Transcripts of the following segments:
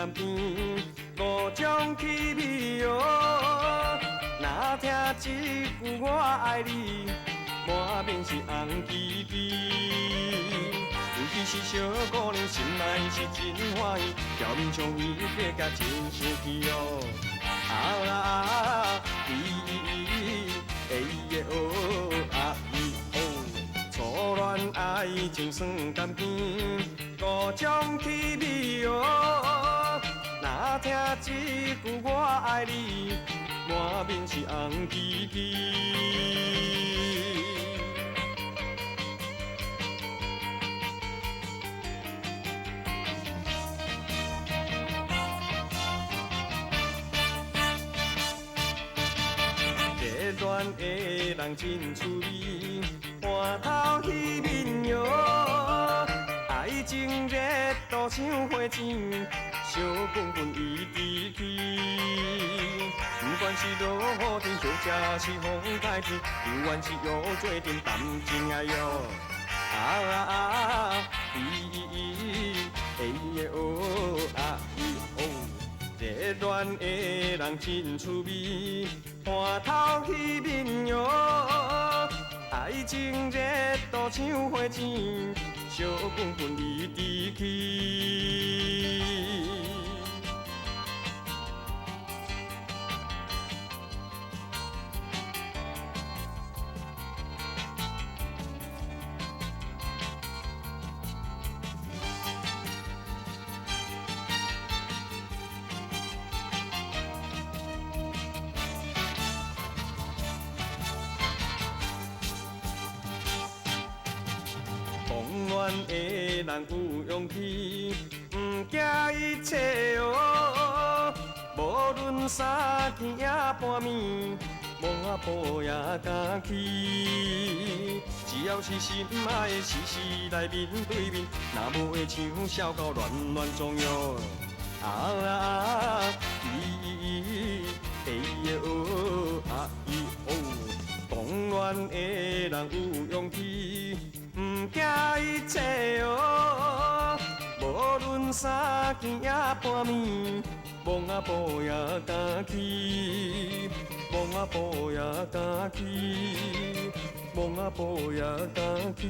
甘甜，五种气味哦。若听一句我爱你，满面是红旗旗。尤其是小姑娘心内是真欢喜，表面上伊过甲真生气哦。啊啊啊！咦哎耶哦啊咦哦，初恋爱情算甘甜，五种气味哦。若听一句我爱你，满面是红旗旗。热恋的人真趣味，半头彼面哟。爱情热度像火箭，烧滚滚伊直去。不管是落雨天，或者是风台天，永远是有做阵谈情爱哟。啊啊啊！咦哎耶哦啊咦哦，热恋的人真趣味。半头彼面哟，爱情热度像火箭，烧滚滚一直去。狂恋的人有勇气，不惊一切哦。无论三更也半暝，梦啊抱也敢去。只要是心爱的，时时来面对面，若无会像小狗乱乱撞哟。啊啊啊！咦哎耶哦啊咦哦，狂恋的人有勇气。不惊一切哦，无论三更也半暝，梦啊抱也敢去，梦啊抱也敢去，梦啊抱也敢去，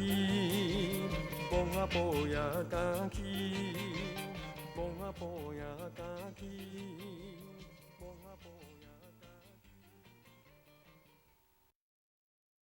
梦啊抱也敢去，梦啊抱也敢去，梦啊抱。